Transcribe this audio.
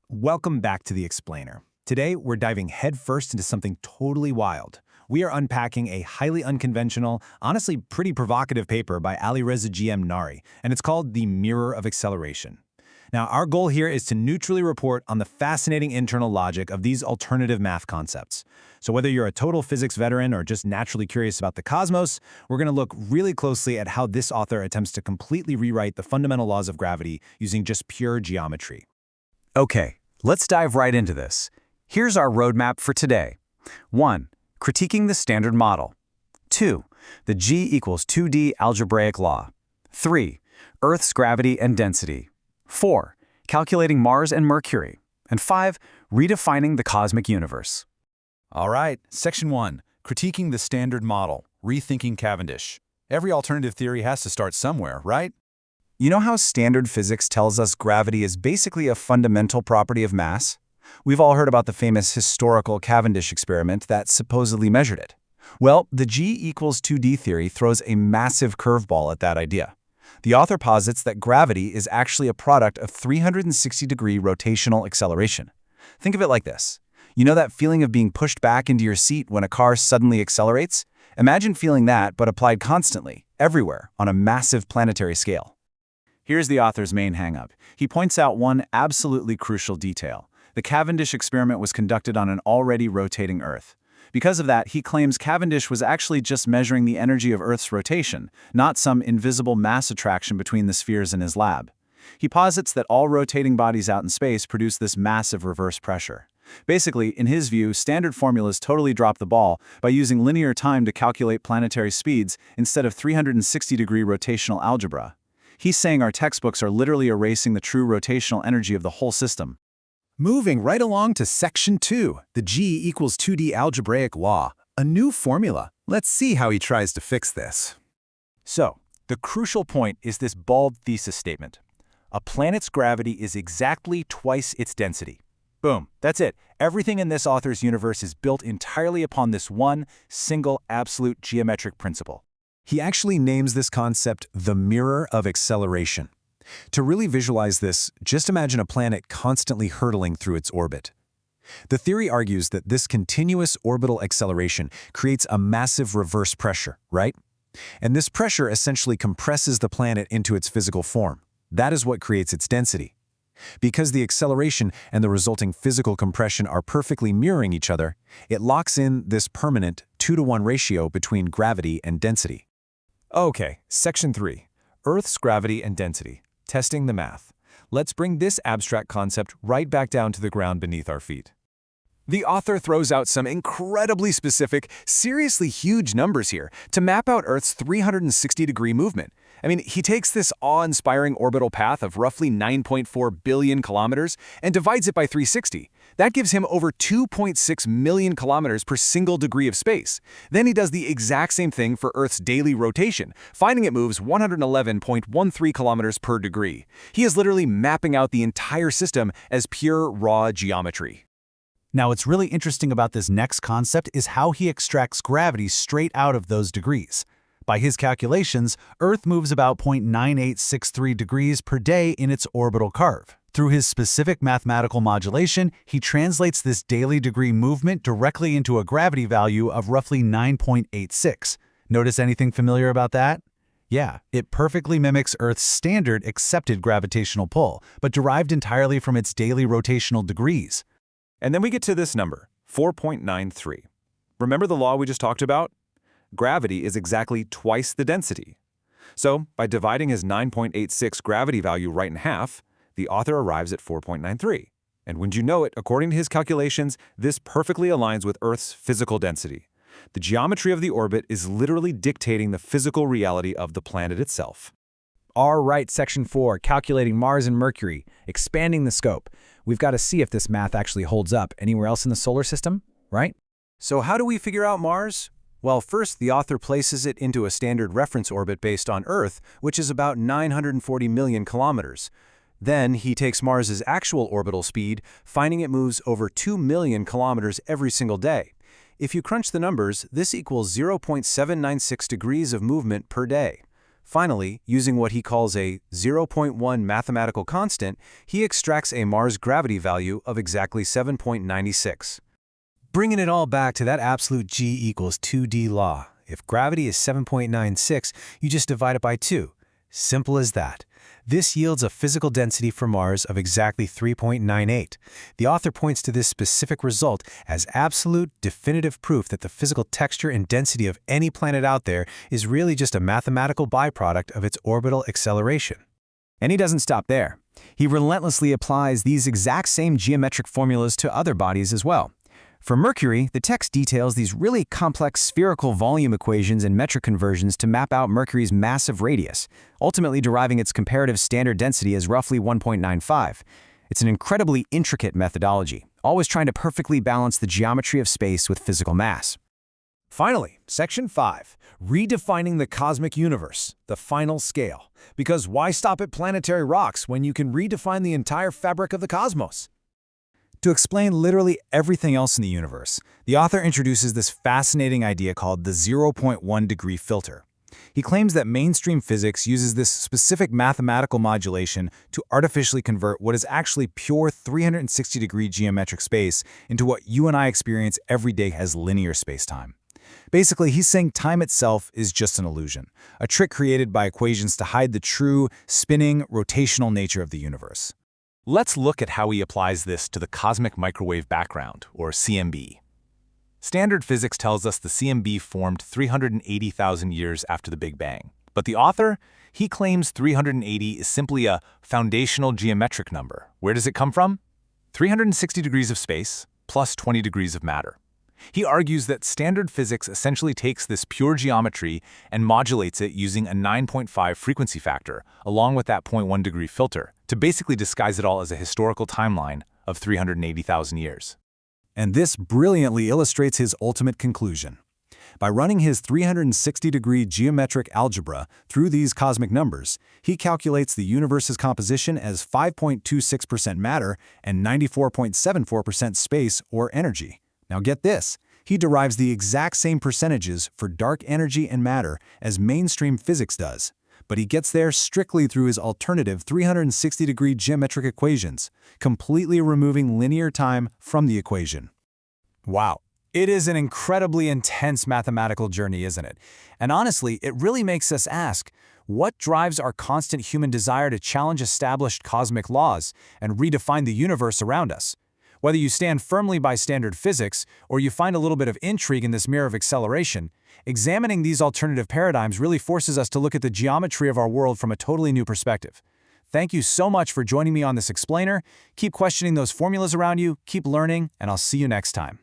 Welcome back to The Explainer. Today, we're diving headfirst into something totally wild. We are unpacking a highly unconventional, honestly pretty provocative paper by Alireza GM Nari, and it's called The Mirror of Acceleration. Now, our goal here is to neutrally report on the fascinating internal logic of these alternative math concepts. So whether you're a total physics veteran or just naturally curious about the cosmos, we're going to look really closely at how this author attempts to completely rewrite the fundamental laws of gravity using just pure geometry. Okay, let's dive right into this. Here's our roadmap for today. 1. Critiquing the standard model. 2. The G equals 2D algebraic law. 3. Earth's gravity and density. 4. Calculating Mars and Mercury. And 5. Redefining the cosmic universe. All right, Section 1. Critiquing the standard model. Rethinking Cavendish. Every alternative theory has to start somewhere, right? You know how standard physics tells us gravity is basically a fundamental property of mass? We've all heard about the famous historical Cavendish experiment that supposedly measured it. Well, the G equals 2D theory throws a massive curveball at that idea. The author posits that gravity is actually a product of 360-degree rotational acceleration. Think of it like this. You know that feeling of being pushed back into your seat when a car suddenly accelerates? Imagine feeling that, but applied constantly, everywhere, on a massive planetary scale. Here's the author's main hang-up. He points out one absolutely crucial detail. The Cavendish experiment was conducted on an already rotating Earth. Because of that, he claims Cavendish was actually just measuring the energy of Earth's rotation, not some invisible mass attraction between the spheres in his lab. He posits that all rotating bodies out in space produce this massive reverse pressure. Basically, in his view, standard formulas totally drop the ball by using linear time to calculate planetary speeds instead of 360-degree rotational algebra. He's saying our textbooks are literally erasing the true rotational energy of the whole system. Moving right along to Section 2, the G equals 2D algebraic law, a new formula. Let's see how he tries to fix this. So, the crucial point is this bald thesis statement. A planet's gravity is exactly twice its density. Boom, that's it. Everything in this author's universe is built entirely upon this one, single, absolute geometric principle. He actually names this concept the mirror of acceleration. To really visualize this, just imagine a planet constantly hurtling through its orbit. The theory argues that this continuous orbital acceleration creates a massive reverse pressure, right? And this pressure essentially compresses the planet into its physical form. That is what creates its density. Because the acceleration and the resulting physical compression are perfectly mirroring each other, it locks in this permanent 2-to-1 ratio between gravity and density. Okay, Section 3. Earth's gravity and density. Testing the math. Let's bring this abstract concept right back down to the ground beneath our feet. The author throws out some incredibly specific, seriously huge numbers here to map out Earth's 360-degree movement. I mean, he takes this awe-inspiring orbital path of roughly 9.4 billion kilometers and divides it by 360. That gives him over 2.6 million kilometers per single degree of space. Then he does the exact same thing for Earth's daily rotation, finding it moves 111.13 kilometers per degree. He is literally mapping out the entire system as pure, raw geometry. Now, what's really interesting about this next concept is how he extracts gravity straight out of those degrees. By his calculations, Earth moves about 0.9863 degrees per day in its orbital curve. Through his specific mathematical modulation, he translates this daily degree movement directly into a gravity value of roughly 9.86. Notice anything familiar about that? Yeah, it perfectly mimics Earth's standard accepted gravitational pull, but derived entirely from its daily rotational degrees. And then we get to this number, 4.93. Remember the law we just talked about? Gravity is exactly twice the density. So, by dividing his 9.86 gravity value right in half, the author arrives at 4.93. And wouldn't you know it, according to his calculations, this perfectly aligns with Earth's physical density. The geometry of the orbit is literally dictating the physical reality of the planet itself. All right, Section 4, calculating Mars and Mercury, expanding the scope. We've got to see if this math actually holds up anywhere else in the solar system, right? So how do we figure out Mars? Well, first, the author places it into a standard reference orbit based on Earth, which is about 940 million kilometers. Then he takes Mars's actual orbital speed, finding it moves over 2 million kilometers every single day. If you crunch the numbers, this equals 0.796 degrees of movement per day. Finally, using what he calls a 0.1 mathematical constant, he extracts a Mars gravity value of exactly 7.96. Bringing it all back to that absolute G equals 2D law. If gravity is 7.96, you just divide it by 2. Simple as that. This yields a physical density for Mars of exactly 3.98. The author points to this specific result as absolute, definitive proof that the physical texture and density of any planet out there is really just a mathematical byproduct of its orbital acceleration. And he doesn't stop there. He relentlessly applies these exact same geometric formulas to other bodies as well. For Mercury, the text details these really complex spherical volume equations and metric conversions to map out Mercury's massive radius, ultimately deriving its comparative standard density as roughly 1.95. It's an incredibly intricate methodology, always trying to perfectly balance the geometry of space with physical mass. Finally, Section 5, redefining the cosmic universe, the final scale. Because why stop at planetary rocks when you can redefine the entire fabric of the cosmos? To explain literally everything else in the universe, the author introduces this fascinating idea called the 0.1 degree filter. He claims that mainstream physics uses this specific mathematical modulation to artificially convert what is actually pure 360-degree geometric space into what you and I experience every day as linear spacetime. Basically, he's saying time itself is just an illusion, a trick created by equations to hide the true, spinning, rotational nature of the universe. Let's look at how he applies this to the cosmic microwave background, or CMB. Standard physics tells us the CMB formed 380,000 years after the Big Bang. But the author, he claims 380 is simply a foundational geometric number. Where does it come from? 360 degrees of space plus 20 degrees of matter. He argues that standard physics essentially takes this pure geometry and modulates it using a 9.5 frequency factor, along with that 0.1 degree filter, to basically disguise it all as a historical timeline of 380,000 years. And this brilliantly illustrates his ultimate conclusion. By running his 360-degree geometric algebra through these cosmic numbers, he calculates the universe's composition as 5.26% matter and 94.74% space or energy. Now get this, he derives the exact same percentages for dark energy and matter as mainstream physics does, but he gets there strictly through his alternative 360-degree geometric equations, completely removing linear time from the equation. Wow. It is an incredibly intense mathematical journey, isn't it? And honestly, it really makes us ask, what drives our constant human desire to challenge established cosmic laws and redefine the universe around us? Whether you stand firmly by standard physics or you find a little bit of intrigue in this mirror of acceleration, examining these alternative paradigms really forces us to look at the geometry of our world from a totally new perspective. Thank you so much for joining me on this explainer. Keep questioning those formulas around you, keep learning, and I'll see you next time.